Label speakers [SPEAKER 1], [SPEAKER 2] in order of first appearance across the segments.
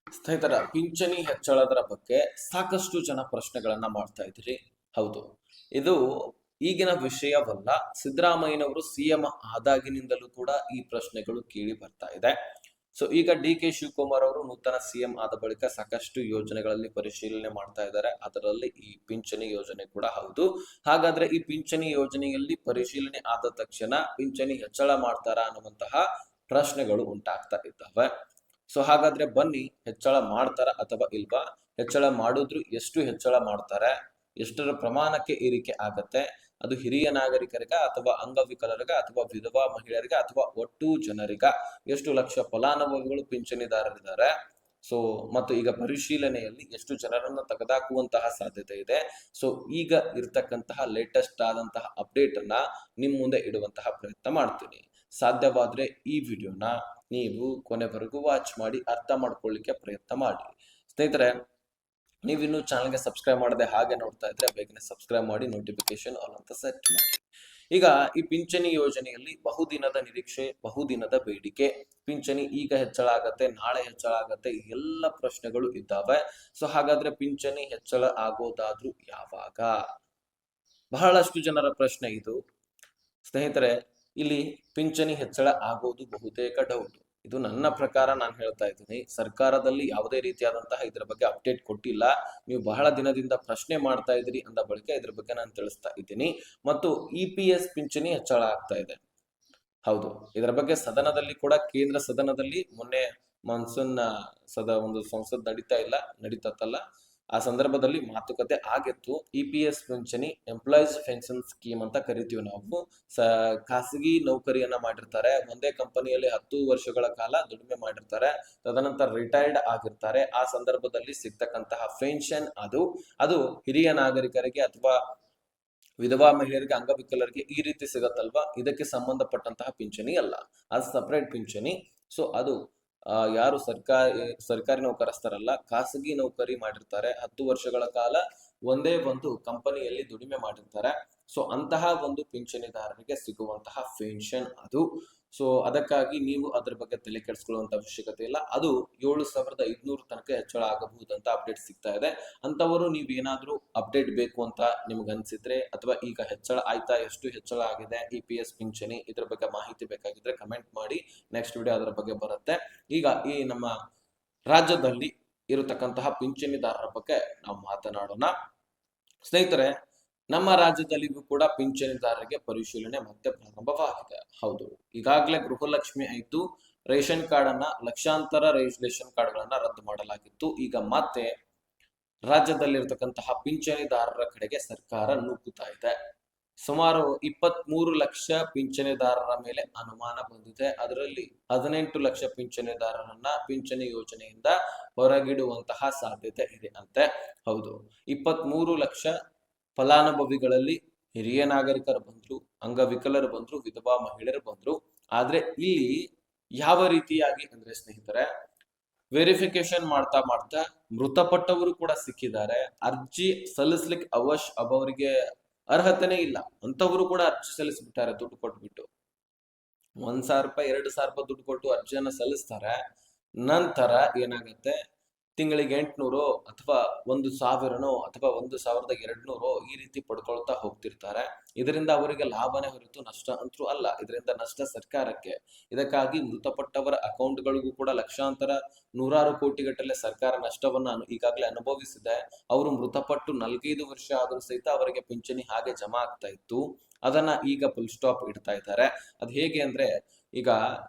[SPEAKER 1] ಸ್ನೇಹಿತರ ಪಿಂಚಣಿ ಹೆಚ್ಚಳದ ಬಗ್ಗೆ ಸಾಕಷ್ಟು ಜನ ಪ್ರಶ್ನೆಗಳನ್ನ ಮಾಡ್ತಾ ಇದ್ದೀರಿ. ಹೌದು, ಇದು ಈಗಿನ ವಿಷಯವಲ್ಲ. ಸಿದ್ದರಾಮಯ್ಯನವರು ಸಿಎಂ ಆದಾಗಿನಿಂದಲೂ ಕೂಡ ಈ ಪ್ರಶ್ನೆಗಳು ಕೇಳಿ ಬರ್ತಾ ಇದೆ. ಸೊ ಈಗ ಡಿ.ಕೆ. ಶಿವಕುಮಾರ್ ಅವರು ನೂತನ ಸಿಎಂ ಆದ ಬಳಿಕ ಸಾಕಷ್ಟು ಯೋಜನೆಗಳಲ್ಲಿ ಪರಿಶೀಲನೆ ಮಾಡ್ತಾ ಇದ್ದಾರೆ. ಅದರಲ್ಲಿ ಈ ಪಿಂಚಣಿ ಯೋಜನೆ ಕೂಡ ಹೌದು. ಹಾಗಾದ್ರೆ ಈ ಪಿಂಚಣಿ ಯೋಜನೆಯಲ್ಲಿ ಪರಿಶೀಲನೆ ಆದ ತಕ್ಷಣ ಪಿಂಚಣಿ ಹೆಚ್ಚಳ ಮಾಡ್ತಾರಾ ಅನ್ನುವಂತಹ ಪ್ರಶ್ನೆಗಳು ಉಂಟಾಗ್ತಾ ಇದ್ದಾವೆ. ಸೊ ಹಾಗಾದ್ರೆ ಬನ್ನಿ, ಹೆಚ್ಚಳ ಮಾಡ್ತಾರ ಅಥವಾ ಇಲ್ವಾ, ಹೆಚ್ಚಳ ಮಾಡಿದ್ರು ಎಷ್ಟು ಹೆಚ್ಚಳ ಮಾಡ್ತಾರೆ, ಎಷ್ಟರ ಪ್ರಮಾಣಕ್ಕೆ ಏರಿಕೆ ಆಗತ್ತೆ, ಅದು ಹಿರಿಯ ನಾಗರಿಕರಿಗ ಅಥವಾ ಅಂಗವಿಕಲರಿಗ ಅಥವಾ ವಿಧವಾ ಮಹಿಳೆಯರಿಗ ಅಥವಾ ಒಟ್ಟು ಜನರಿಗ, ಎಷ್ಟು ಲಕ್ಷ ಫಲಾನುಭವಿಗಳು ಪಿಂಚಣಿದಾರರಿದ್ದಾರೆ, ಸೊ ಮತ್ತು ಈಗ ಪರಿಶೀಲನೆಯಲ್ಲಿ ಎಷ್ಟು ಜನರನ್ನ ತೆಗೆದಾಕುವಂತಹ ಸಾಧ್ಯತೆ ಇದೆ. ಸೊ ಈಗ ಇರ್ತಕ್ಕಂತಹ ಲೇಟೆಸ್ಟ್ ಆದಂತಹ ಅಪ್ಡೇಟ್ ಅನ್ನ ನಿಮ್ ಮುಂದೆ ಇಡುವಂತಹ ಪ್ರಯತ್ನ ಮಾಡ್ತೀನಿ. ಸಾಧ್ಯವಾದ್ರೆ ಈ ವಿಡಿಯೋನ ನೀವು ಕೊನೆವರೆಗೂ ವಾಚ್ ಮಾಡಿ ಅರ್ಥ ಮಾಡ್ಕೊಳ್ಳಿಕ್ಕೆ ಪ್ರಯತ್ನ ಮಾಡಿ. ಸ್ನೇಹಿತರೆ, ನೀವಿನ್ನೂ ಚಾನಲ್ಗೆ ಸಬ್ಸ್ಕ್ರೈಬ್ ಮಾಡದೆ ಹಾಗೆ ನೋಡ್ತಾ ಇದ್ರೆ ಬೇಗನೆ ಸಬ್ಸ್ಕ್ರೈಬ್ ಮಾಡಿ, ನೋಟಿಫಿಕೇಶನ್ ಆಲ್ ಅಂತ ಸೆಟ್ ಮಾಡಿ. ಈಗ ಈ ಪಿಂಚಣಿ ಯೋಜನೆಯಲ್ಲಿ ಬಹುದಿನದ ನಿರೀಕ್ಷೆ, ಬಹುದಿನದ ಬೇಡಿಕೆ, ಪಿಂಚಣಿ ಈಗ ಹೆಚ್ಚಳ ಆಗತ್ತೆ, ನಾಳೆ ಹೆಚ್ಚಳ ಆಗತ್ತೆ, ಎಲ್ಲ ಪ್ರಶ್ನೆಗಳು ಇದ್ದಾವೆ. ಸೊ ಹಾಗಾದ್ರೆ ಪಿಂಚಣಿ ಹೆಚ್ಚಳ ಆಗೋದಾದ್ರೂ ಯಾವಾಗ? ಬಹಳಷ್ಟು ಜನರ ಪ್ರಶ್ನೆ ಇದು. ಸ್ನೇಹಿತರೆ, ಇಲ್ಲಿ ಪಿಂಚಣಿ ಹೆಚ್ಚಳ ಆಗೋದು ಬಹುತೇಕ ಡೌಟ್. ಇದು ನನ್ನ ಪ್ರಕಾರ ನಾನು ಹೇಳ್ತಾ ಇದ್ದೀನಿ. ಸರ್ಕಾರದಲ್ಲಿ ಯಾವುದೇ ರೀತಿಯಾದಂತಹ ಇದರ ಬಗ್ಗೆ ಅಪ್ಡೇಟ್ ಕೊಟ್ಟಿಲ್ಲ. ನೀವು ಬಹಳ ದಿನದಿಂದ ಪ್ರಶ್ನೆ ಮಾಡ್ತಾ ಇದ್ದೀರಿ ಅಂದ ಬಳಿಕ ಇದ್ರ ಬಗ್ಗೆ ನಾನು ತಿಳಿಸ್ತಾ ಇದ್ದೀನಿ. ಮತ್ತು EPS ಪಿಂಚಣಿ ಹೆಚ್ಚಳ ಆಗ್ತಾ ಇದೆ. ಹೌದು, ಇದರ ಬಗ್ಗೆ ಸದನದಲ್ಲಿ ಕೂಡ, ಕೇಂದ್ರ ಸದನದಲ್ಲಿ ಮೊನ್ನೆ ಮಾನ್ಸೂನ್ ಒಂದು ಸಂಸತ್ ನಡೀತತ್ತಲ್ಲ, ಆ ಸಂದರ್ಭದಲ್ಲಿ ಮಾತುಕತೆ ಆಗಿತ್ತು. EPS ಪಿಂಚಣಿ, ಎಂಪ್ಲಾಯೀಸ್ ಪೆನ್ಷನ್ ಸ್ಕೀಮ್ ಅಂತ ಕರಿತೀವಿ ನಾವು. ಖಾಸಗಿ ನೌಕರಿಯನ್ನ ಮಾಡಿರ್ತಾರೆ, ಒಂದೇ ಕಂಪನಿಯಲ್ಲಿ 10 ವರ್ಷಗಳ ಕಾಲ ದುಡಿಮೆ ಮಾಡಿರ್ತಾರೆ, ತದನಂತರ ರಿಟೈರ್ಡ್ ಆಗಿರ್ತಾರೆ. ಆ ಸಂದರ್ಭದಲ್ಲಿ ಸಿಗ್ತಕ್ಕಂತಹ ಪೆನ್ಷನ್ ಅದು ಹಿರಿಯ ನಾಗರಿಕರಿಗೆ ಅಥವಾ ವಿಧವಾ ಮಹಿಳೆಯರಿಗೆ, ಅಂಗವಿಕಲರಿಗೆ ಈ ರೀತಿ ಸಿಗತ್ತಲ್ವಾ, ಇದಕ್ಕೆ ಸಂಬಂಧಪಟ್ಟಂತಹ ಪಿಂಚಣಿ ಅಲ್ಲ, ಅದು ಸಪರೇಟ್ ಪಿಂಚಣಿ. ಸೊ ಅದು ಯಾರು ಸರ್ಕಾರಿ ನೌಕರಸ್ಥರಲ್ಲ, ಖಾಸಗಿ ನೌಕರಿ ಮಾಡಿರ್ತಾರೆ, 10 ವರ್ಷಗಳ ಕಾಲ ಒಂದೇ ಒಂದು ಕಂಪನಿಯಲ್ಲಿ ದುಡಿಮೆ ಮಾಡಿರ್ತಾರೆ. ಸೊ ಅಂತಹ ಒಂದು ಪಿಂಚಣಿದಾರರಿಗೆ ಸಿಗುವಂತಹ ಪೆನ್ಷನ್ ಅದು. ಸೊ ಅದಕ್ಕಾಗಿ ನೀವು ಅದ್ರ ಬಗ್ಗೆ ತಲೆ ಕೆಡಿಸ್ಕೊಳ್ಳುವಂತ ಅವಶ್ಯಕತೆ ಇಲ್ಲ. ಅದು 7,500 ತನಕ ಹೆಚ್ಚಳ ಆಗಬಹುದು ಅಂತ ಅಪ್ಡೇಟ್ ಸಿಗ್ತಾ ಇದೆ. ಅಂತವರು ನೀವು ಏನಾದ್ರೂ ಅಪ್ಡೇಟ್ ಬೇಕು ಅಂತ ನಿಮ್ಗೆ ಅನ್ಸಿದ್ರೆ, ಅಥವಾ ಈಗ ಹೆಚ್ಚಳ ಆಯ್ತಾ, ಎಷ್ಟು ಹೆಚ್ಚಳ ಆಗಿದೆ EPS ಪಿಂಚಣಿ, ಇದ್ರ ಬಗ್ಗೆ ಮಾಹಿತಿ ಬೇಕಾಗಿದ್ರೆ ಕಮೆಂಟ್ ಮಾಡಿ. ನೆಕ್ಸ್ಟ್ ವಿಡಿಯೋ ಅದರ ಬಗ್ಗೆ ಬರುತ್ತೆ. ಈಗ ಈ ನಮ್ಮ ರಾಜ್ಯದಲ್ಲಿ ಇರತಕ್ಕಂತಹ ಪಿಂಚಣಿದಾರರ ಬಗ್ಗೆ ನಾವು ಮಾತನಾಡೋಣ. ಸ್ನೇಹಿತರೆ, ನಮ್ಮ ರಾಜ್ಯದಲ್ಲಿಗೂ ಕೂಡ ಪಿಂಚಣಿದಾರರಿಗೆ ಪರಿಶೀಲನೆ ಮತ್ತೆ ಪ್ರಾರಂಭವಾಗಿದೆ. ಹೌದು, ಈಗಾಗಲೇ ಗೃಹಲಕ್ಷ್ಮಿ ಆಯ್ತು, ರೇಷನ್ ಕಾರ್ಡ್ ಅನ್ನ ಲಕ್ಷಾಂತರ ರೇಷನ್ ಕಾರ್ಡ್ಗಳನ್ನ ರದ್ದು ಮಾಡಲಾಗಿತ್ತು. ಈಗ ಮತ್ತೆ ರಾಜ್ಯದಲ್ಲಿರ್ತಕ್ಕಂತಹ ಪಿಂಚಣಿದಾರರ ಕಡೆಗೆ ಸರ್ಕಾರ ನೂಕುತ್ತಾ ಇದೆ. ಸುಮಾರು 23 ಲಕ್ಷ ಪಿಂಚಣಿದಾರರ ಮೇಲೆ ಅನುಮಾನ ಬಂದಿದೆ. ಅದರಲ್ಲಿ 18 ಲಕ್ಷ ಪಿಂಚಣಿದಾರರನ್ನ ಪಿಂಚಣಿ ಯೋಜನೆಯಿಂದ ಹೊರಗಿಡುವಂತಹ ಸಾಧ್ಯತೆ ಇದೆ ಅಂತೆ. ಹೌದು, 23 ಲಕ್ಷ ಫಲಾನುಭವಿಗಳಲ್ಲಿ ಹಿರಿಯ ನಾಗರಿಕರು ಬಂದ್ರು, ಅಂಗವಿಕಲರು ಬಂದ್ರು, ವಿಧವಾ ಮಹಿಳೆಯರು ಬಂದ್ರು. ಆದ್ರೆ ಇಲ್ಲಿ ಯಾವ ರೀತಿಯಾಗಿ ಅಂದ್ರೆ ಸ್ನೇಹಿತರೆ, ವೆರಿಫಿಕೇಶನ್ ಮಾಡ್ತಾ ಮೃತಪಟ್ಟವರು ಕೂಡ ಸಿಕ್ಕಿದ್ದಾರೆ. ಅರ್ಜಿ ಸಲ್ಲಿಸ್ಲಿಕ್ಕೆ ಅವರಿಗೆ ಅರ್ಹತೆನೇ ಇಲ್ಲ ಅಂತವರು ಕೂಡ ಅರ್ಜಿ ಸಲ್ಲಿಸ್ಬಿಟ್ಟಾರೆ ದುಡ್ಡು ಕೊಟ್ಬಿಟ್ಟು. 1,000 ರೂಪಾಯಿ 2,000 ರೂಪಾಯಿ ದುಡ್ಡು ಕೊಟ್ಟು ಅರ್ಜಿಯನ್ನ ಸಲ್ಲಿಸ್ತಾರೆ. ನಂತರ ಏನಾಗುತ್ತೆ, ತಿಂಗಳಿಗೆ 800 ಅಥವಾ 1,000 ಅಥವಾ 1,200 ಈ ರೀತಿ ಪಡ್ಕೊಳ್ತಾ ಹೋಗ್ತಿರ್ತಾರೆ. ಇದರಿಂದ ಅವರಿಗೆ ಲಾಭನೇ ಹೊರತು ನಷ್ಟ ಅಂತೂ ಅಲ್ಲ. ಇದರಿಂದ ನಷ್ಟ ಸರ್ಕಾರಕ್ಕೆ. ಇದಕ್ಕಾಗಿ ಮೃತಪಟ್ಟವರ ಅಕೌಂಟ್ಗಳಿಗೂ ಕೂಡ ಲಕ್ಷಾಂತರ, ನೂರಾರು ಕೋಟಿಗಟ್ಟಲೆ ಸರ್ಕಾರ ನಷ್ಟವನ್ನ ಈಗಾಗಲೇ ಅನುಭವಿಸಿದೆ. ಅವರು ಮೃತಪಟ್ಟು 4-5 ವರ್ಷ ಆದರೂ ಸಹಿತ ಅವರಿಗೆ ಪಿಂಚಣಿ ಹಾಗೆ ಜಮಾ ಆಗ್ತಾ ಇತ್ತು. ಅದನ್ನ ಈಗ ಫುಲ್ ಸ್ಟಾಪ್ ಇಡ್ತಾ ಇದ್ದಾರೆ. ಅದ್ ಹೇಗೆ ಅಂದ್ರೆ, ಈಗ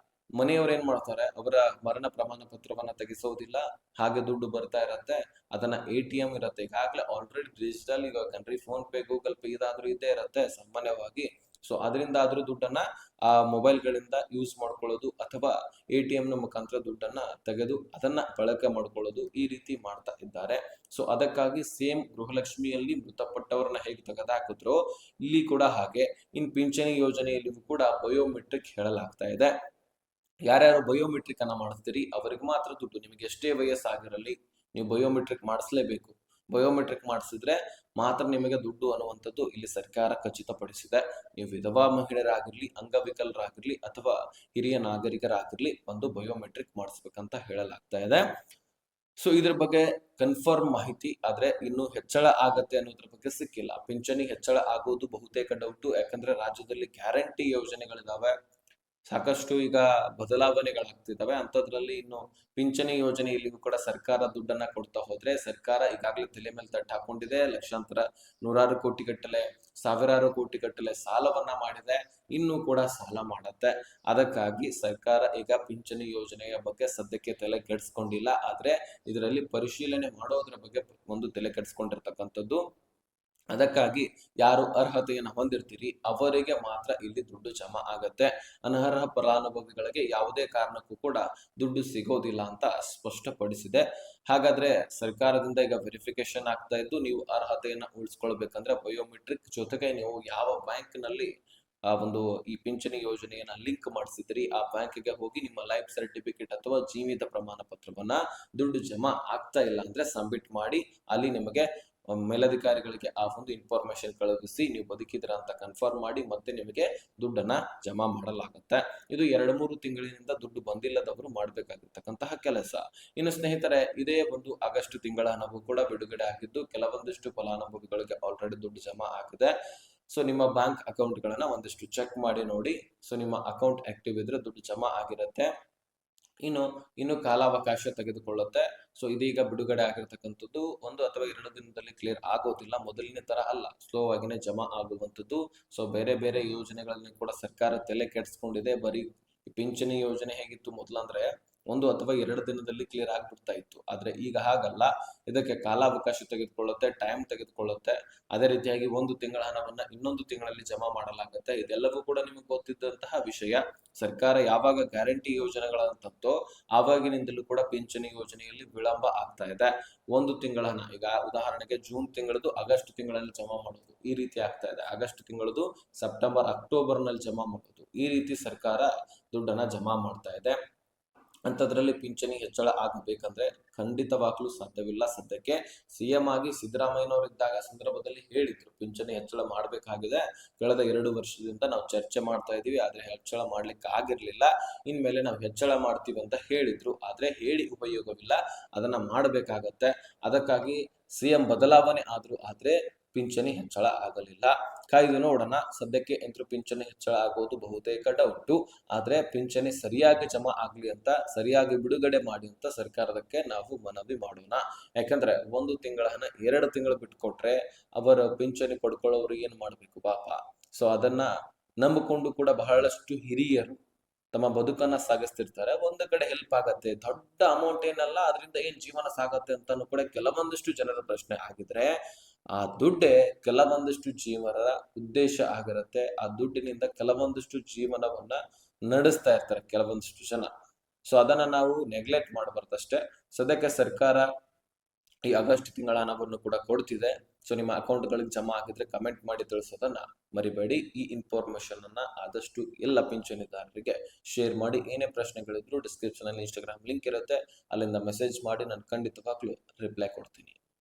[SPEAKER 1] ಮನೆಯವ್ರು ಏನ್ ಮಾಡ್ತಾರೆ, ಅವರ ಮರಣ ಪ್ರಮಾಣ ಪತ್ರವನ್ನ ತೆಗೆಸೋದಿಲ್ಲ, ಹಾಗೆ ದುಡ್ಡು ಬರ್ತಾ ಇರತ್ತೆ. ಅದನ್ನ ATM ಇರತ್ತೆ, ಈಗಾಗಲೇ ಆಲ್ರೆಡಿ ಡಿಜಿಟಲ್ ಈಗ ಕಣ್ರಿ, ಫೋನ್ ಪೇ, ಗೂಗಲ್ ಪೇ ಇದಾದ್ರೂ ಇದ್ದೇ ಇರತ್ತೆ ಸಾಮಾನ್ಯವಾಗಿ. ಸೊ ಅದರಿಂದ ಆದ್ರೂ ದುಡ್ಡನ್ನ ಆ ಮೊಬೈಲ್ ಗಳಿಂದ ಯೂಸ್ ಮಾಡ್ಕೊಳ್ಳೋದು, ಅಥವಾ ATM ನ ಮುಖಾಂತರ ದುಡ್ಡನ್ನ ತೆಗೆದು ಅದನ್ನ ಬಳಕೆ ಮಾಡ್ಕೊಳ್ಳೋದು, ಈ ರೀತಿ ಮಾಡ್ತಾ ಇದ್ದಾರೆ. ಸೊ ಅದಕ್ಕಾಗಿ ಸೇಮ್ ಗೃಹಲಕ್ಷ್ಮಿಯಲ್ಲಿ ಮೃತಪಟ್ಟವ್ರನ್ನ ಹೇಗೆ ತೆಗೆದಾಕಿದ್ರೋ ಇಲ್ಲಿ ಕೂಡ ಹಾಗೆ ಪಿಂಚಣಿ ಯೋಜನೆಯಲ್ಲಿಯೂ ಕೂಡ ಬಯೋಮೆಟ್ರಿಕ್ ಹೇಳಲಾಗ್ತಾ ಇದೆ. ಯಾರ್ಯಾರು ಬಯೋಮೆಟ್ರಿಕ್ ಅನ್ನ ಮಾಡಿಸ್ತೀರಿ ಅವರಿಗೆ ಮಾತ್ರ ದುಡ್ಡು. ನಿಮಗೆ ಎಷ್ಟೇ ವಯಸ್ಸಾಗಿರಲಿ ನೀವು ಬಯೋಮೆಟ್ರಿಕ್ ಮಾಡಿಸ್ಲೇಬೇಕು. ಬಯೋಮೆಟ್ರಿಕ್ ಮಾಡಿಸಿದ್ರೆ ಮಾತ್ರ ನಿಮಗೆ ದುಡ್ಡು ಅನ್ನುವಂಥದ್ದು ಇಲ್ಲಿ ಸರ್ಕಾರ ಖಚಿತಪಡಿಸಿದೆ. ನೀವು ವಿಧವಾ ಮಹಿಳೆಯರಾಗಿರ್ಲಿ, ಅಂಗವಿಕಲರಾಗಿರ್ಲಿ ಅಥವಾ ಹಿರಿಯ ನಾಗರಿಕರಾಗಿರ್ಲಿ ಬಂದು ಬಯೋಮೆಟ್ರಿಕ್ ಮಾಡಿಸ್ಬೇಕಂತ ಹೇಳಲಾಗ್ತಾ ಇದೆ. ಸೊ ಇದ್ರ ಬಗ್ಗೆ ಕನ್ಫರ್ಮ್ ಮಾಹಿತಿ ಆದ್ರೆ ಇನ್ನು ಹೆಚ್ಚಳ ಆಗತ್ತೆ ಅನ್ನೋದ್ರ ಬಗ್ಗೆ ಸಿಕ್ಕಿಲ್ಲ. ಪಿಂಚಣಿ ಹೆಚ್ಚಳ ಆಗುವುದು ಬಹುತೇಕ ಡೌಟು. ಯಾಕಂದ್ರೆ ರಾಜ್ಯದಲ್ಲಿ ಗ್ಯಾರಂಟಿ ಯೋಜನೆಗಳಿದಾವೆ, ಸಾಕಷ್ಟು ಈಗ ಬದಲಾವಣೆಗಳಾಗ್ತಿದ್ದಾವೆ. ಅಂಥದ್ರಲ್ಲಿ ಇನ್ನು ಪಿಂಚಣಿ ಯೋಜನೆಯಲ್ಲಿಯೂ ಕೂಡ ಸರ್ಕಾರ ದುಡ್ಡನ್ನ ಕೊಡ್ತಾ ಹೋದ್ರೆ, ಸರ್ಕಾರ ಈಗಾಗಲೇ ತಲೆ ಮೇಲೆ ತಟ್ಟು ಹಾಕೊಂಡಿದೆ. ಲಕ್ಷಾಂತರ, ನೂರಾರು ಕೋಟಿ ಗಟ್ಟಲೆ, ಸಾವಿರಾರು ಕೋಟಿ ಗಟ್ಟಲೆ ಸಾಲವನ್ನ ಮಾಡಿದೆ, ಇನ್ನೂ ಕೂಡ ಸಾಲ ಮಾಡತ್ತೆ. ಅದಕ್ಕಾಗಿ ಸರ್ಕಾರ ಈಗ ಪಿಂಚಣಿ ಯೋಜನೆಯ ಬಗ್ಗೆ ಸದ್ಯಕ್ಕೆ ತಲೆ ಕೆಡಿಸ್ಕೊಂಡಿಲ್ಲ. ಆದ್ರೆ ಇದರಲ್ಲಿ ಪರಿಶೀಲನೆ ಮಾಡೋದ್ರ ಬಗ್ಗೆ ಒಂದು ತಲೆ ಕೆಡಿಸ್ಕೊಂಡಿರ್ತಕ್ಕಂಥದ್ದು. ಅದಕ್ಕಾಗಿ ಯಾರು ಅರ್ಹತೆಯನ್ನು ಹೊಂದಿರ್ತೀರಿ ಅವರಿಗೆ ಮಾತ್ರ ಇಲ್ಲಿ ದುಡ್ಡು ಜಮಾ ಆಗತ್ತೆ. ಅನರ್ಹ ಫಲಾನುಭವಿಗಳಿಗೆ ಯಾವುದೇ ಕಾರಣಕ್ಕೂ ಕೂಡ ದುಡ್ಡು ಸಿಗೋದಿಲ್ಲ ಅಂತ ಸ್ಪಷ್ಟಪಡಿಸಿದೆ. ಹಾಗಾದ್ರೆ ಸರ್ಕಾರದಿಂದ ಈಗ ವೆರಿಫಿಕೇಶನ್ ಆಗ್ತಾ ಇದ್ದು, ನೀವು ಅರ್ಹತೆಯನ್ನ ಉಳಿಸ್ಕೊಳ್ಬೇಕಂದ್ರೆ ಬಯೋಮೆಟ್ರಿಕ್ ಜೊತೆಗೆ ನೀವು ಯಾವ ಬ್ಯಾಂಕ್ ನಲ್ಲಿ ಒಂದು ಈ ಪಿಂಚಣಿ ಯೋಜನೆಯನ್ನ ಲಿಂಕ್ ಮಾಡಿಸಿದ್ರಿ ಆ ಬ್ಯಾಂಕ್ಗೆ ಹೋಗಿ ನಿಮ್ಮ ಲೈಫ್ ಸರ್ಟಿಫಿಕೇಟ್ ಅಥವಾ ಜೀವಿತ ಪ್ರಮಾಣ ಪತ್ರವನ್ನ, ದುಡ್ಡು ಜಮಾ ಆಗ್ತಾ ಇಲ್ಲ ಅಂದ್ರೆ ಸಬ್ಮಿಟ್ ಮಾಡಿ. ಅಲ್ಲಿ ನಿಮಗೆ ಮೇಲಧಿಕಾರಿಗಳಿಗೆ ಆ ಒಂದು ಇನ್ಫಾರ್ಮೇಶನ್ ಕಳುಹಿಸಿ ನೀವು ಬದುಕಿದ್ರ ಅಂತ ಕನ್ಫರ್ಮ್ ಮಾಡಿ ಮತ್ತೆ ನಿಮಗೆ ದುಡ್ಡನ್ನ ಜಮಾ ಮಾಡಲಾಗುತ್ತೆ. ಇದು 2-3 ತಿಂಗಳಿನಿಂದ ದುಡ್ಡು ಬಂದಿಲ್ಲದವರು ಮಾಡಬೇಕಾಗಿರ್ತಕ್ಕಂತಹ ಕೆಲಸ. ಇನ್ನು ಸ್ನೇಹಿತರೆ, ಇದೇ ಒಂದು ಆಗಸ್ಟ್ ತಿಂಗಳ ಹಣವು ಕೂಡ ಬಿಡುಗಡೆ ಆಗಿದ್ದು, ಕೆಲವೊಂದಿಷ್ಟು ಫಲಾನುಭವಿಗಳಿಗೆ ಆಲ್ರೆಡಿ ದುಡ್ಡು ಜಮಾ ಆಗಿದೆ. ಸೊ ನಿಮ್ಮ ಬ್ಯಾಂಕ್ ಅಕೌಂಟ್ ಗಳನ್ನ ಒಂದಿಷ್ಟು ಚೆಕ್ ಮಾಡಿ ನೋಡಿ. ಸೊ ನಿಮ್ಮ ಅಕೌಂಟ್ ಆಕ್ಟಿವ್ ಇದ್ರೆ ದುಡ್ಡು ಜಮಾ ಆಗಿರುತ್ತೆ. ಇನ್ನು ಕಾಲಾವಕಾಶ ತೆಗೆದುಕೊಳ್ಳುತ್ತೆ. ಸೊ ಇದೀಗ ಬಿಡುಗಡೆ ಆಗಿರ್ತಕ್ಕಂಥದ್ದು 1 ಅಥವಾ 2 ದಿನದಲ್ಲಿ ಕ್ಲಿಯರ್ ಆಗೋದಿಲ್ಲ. ಮೊದಲಿನ ತರ ಅಲ್ಲ, ಸ್ಲೋ ಆಗಿನೇ ಜಮಾ ಆಗುವಂಥದ್ದು. ಸೊ ಬೇರೆ ಬೇರೆ ಯೋಜನೆಗಳಲ್ಲಿ ಕೂಡ ಸರ್ಕಾರ ತಲೆ ಕೆಡಿಸ್ಕೊಂಡಿದೆ. ಬರೀ ಪಿಂಚಣಿ ಯೋಜನೆ ಹೇಗಿತ್ತು ಮೊದಲಂದ್ರೆ 1 ಅಥವಾ 2 ದಿನದಲ್ಲಿ ಕ್ಲಿಯರ್ ಆಗ್ಬಿಡ್ತಾ ಇತ್ತು. ಆದ್ರೆ ಈಗ ಹಾಗಲ್ಲ, ಇದಕ್ಕೆ ಕಾಲಾವಕಾಶ ತೆಗೆದುಕೊಳ್ಳುತ್ತೆ, ಟೈಮ್ ತೆಗೆದುಕೊಳ್ಳುತ್ತೆ. ಅದೇ ರೀತಿಯಾಗಿ 1 ತಿಂಗಳ ಹಣವನ್ನ ಇನ್ನೊಂದು ತಿಂಗಳಲ್ಲಿ ಜಮಾ ಮಾಡಲಾಗುತ್ತೆ. ಇದೆಲ್ಲವೂ ಕೂಡ ನಿಮಗೆ ಗೊತ್ತಿದ್ದಂತಹ ವಿಷಯ. ಸರ್ಕಾರ ಯಾವಾಗ ಗ್ಯಾರಂಟಿ ಯೋಜನೆಗಳನ್ನ ತಂತೋ ಆವಾಗಿನಿಂದಲೂ ಕೂಡ ಪಿಂಚಣಿ ಯೋಜನೆಯಲ್ಲಿ ವಿಳಂಬ ಆಗ್ತಾ ಇದೆ. 1 ತಿಂಗಳ ಹಣ, ಈಗ ಉದಾಹರಣೆಗೆ ಜೂನ್ ತಿಂಗಳದು ಆಗಸ್ಟ್ ತಿಂಗಳಲ್ಲಿ ಜಮಾ ಮಾಡೋದು, ಈ ರೀತಿ ಆಗ್ತಾ ಇದೆ. ಆಗಸ್ಟ್ ತಿಂಗಳದು ಸೆಪ್ಟೆಂಬರ್ ಅಕ್ಟೋಬರ್ ನಲ್ಲಿ ಜಮಾ ಮಾಡೋದು, ಈ ರೀತಿ ಸರ್ಕಾರ ದುಡ್ಡನ್ನ ಜಮಾ ಮಾಡ್ತಾ ಇದೆ. ಅಂಥದ್ರಲ್ಲಿ ಪಿಂಚಣಿ ಹೆಚ್ಚಳ ಆಗಬೇಕಂದ್ರೆ ಖಂಡಿತವಾಗ್ಲೂ ಸಾಧ್ಯವಿಲ್ಲ. ಸದ್ಯಕ್ಕೆ ಸಿಎಂ ಆಗಿ ಸಿದ್ದರಾಮಯ್ಯನವರಿದ್ದಾಗ ಸಂದರ್ಭದಲ್ಲಿ ಹೇಳಿದ್ರು ಪಿಂಚಣಿ ಹೆಚ್ಚಳ ಮಾಡಬೇಕಾಗಿದೆ. ಕಳೆದ 2 ವರ್ಷದಿಂದ ನಾವು ಚರ್ಚೆ ಮಾಡ್ತಾ ಇದೀವಿ, ಆದ್ರೆ ಹೆಚ್ಚಳ ಮಾಡ್ಲಿಕ್ಕೆ ಆಗಿರ್ಲಿಲ್ಲ. ಇನ್ಮೇಲೆ ನಾವು ಹೆಚ್ಚಳ ಮಾಡ್ತೀವಿ ಅಂತ ಹೇಳಿದ್ರು, ಆದ್ರೆ ಹೇಳಿ ಉಪಯೋಗವಿಲ್ಲ, ಅದನ್ನ ಮಾಡಬೇಕಾಗತ್ತೆ. ಅದಕ್ಕಾಗಿ ಸಿಎಂ ಬದಲಾವಣೆ ಆದ್ರೆ ಪಿಂಚಣಿ ಹೆಚ್ಚಳ ಆಗಲಿಲ್ಲ. ಕಾಯ್ದು ನೋಡೋಣ. ಸದ್ಯಕ್ಕೆ ಎಂತೂ ಪಿಂಚಣಿ ಹೆಚ್ಚಳ ಆಗೋದು ಬಹುತೇಕ ಡೌಟು. ಆದ್ರೆ ಪಿಂಚಣಿ ಸರಿಯಾಗಿ ಜಮಾ ಆಗ್ಲಿ ಅಂತ, ಸರಿಯಾಗಿ ಬಿಡುಗಡೆ ಮಾಡಿ ಅಂತ ಸರ್ಕಾರಕ್ಕೆ ನಾವು ಮನವಿ ಮಾಡೋಣ. ಯಾಕಂದ್ರೆ 1 ತಿಂಗಳ ಹಣ 2 ತಿಂಗಳು ಬಿಟ್ಕೊಟ್ರೆ ಅವರ ಪಿಂಚಣಿ ಪಡ್ಕೊಳ್ಳೋರು ಏನ್ ಮಾಡ್ಬೇಕು ಪಾಪ. ಸೊ ಅದನ್ನ ನಂಬಿಕೊಂಡು ಕೂಡ ಬಹಳಷ್ಟು ಹಿರಿಯರು ತಮ್ಮ ಬದುಕನ್ನ ಸಾಗಿಸ್ತಿರ್ತಾರೆ. ಒಂದು ಕಡೆ ಹೆಲ್ಪ್ ಆಗತ್ತೆ, ದೊಡ್ಡ ಅಮೌಂಟ್ ಏನಲ್ಲ, ಅದರಿಂದ ಏನ್ ಜೀವನ ಸಾಗತ್ತೆ ಅಂತಾನು ಕೂಡ ಕೆಲವೊಂದಿಷ್ಟು ಜನರ ಪ್ರಶ್ನೆ ಆಗಿದ್ರೆ, ಆ ದುಡ್ಡೇ ಕೆಲವೊಂದಿಷ್ಟು ಜೀವನದ ಉದ್ದೇಶ ಆಗಿರುತ್ತೆ. ಆ ದುಡ್ಡಿನಿಂದ ಕೆಲವೊಂದಿಷ್ಟು ಜೀವನವನ್ನ ನಡೆಸ್ತಾ ಇರ್ತಾರೆ ಕೆಲವೊಂದಿಷ್ಟು ಜನ. ಸೊ ಅದನ್ನ ನಾವು ನೆಗ್ಲೆಕ್ಟ್ ಮಾಡಬಾರ್ದಷ್ಟೇ. ಸದ್ಯಕ್ಕೆ ಸರ್ಕಾರ ಈ ಆಗಸ್ಟ್ ತಿಂಗಳ ಹಣವನ್ನು ಕೂಡ ಕೊಡ್ತಿದೆ. ಸೊ ನಿಮ್ಮ ಅಕೌಂಟ್ಗಳಿಗೆ ಜಮಾ ಆಗಿದ್ರೆ ಕಮೆಂಟ್ ಮಾಡಿ ತಿಳಿಸೋದನ್ನ ಮರಿಬೇಡಿ. ಈ ಇನ್ಫಾರ್ಮೇಶನ್ ಅನ್ನ ಆದಷ್ಟು ಎಲ್ಲ ಪಿಂಚಣಿದಾರರಿಗೆ ಶೇರ್ ಮಾಡಿ. ಏನೇ ಪ್ರಶ್ನೆಗಳಿದ್ರು ಡಿಸ್ಕ್ರಿಪ್ಷನ್ ಅಲ್ಲಿ ಇನ್ಸ್ಟಾಗ್ರಾಮ್ ಲಿಂಕ್ ಇರುತ್ತೆ, ಅಲ್ಲಿಂದ ಮೆಸೇಜ್ ಮಾಡಿ, ನಾನು ಖಂಡಿತವಾಗ್ಲೂ ರಿಪ್ಲೈ ಕೊಡ್ತೀನಿ.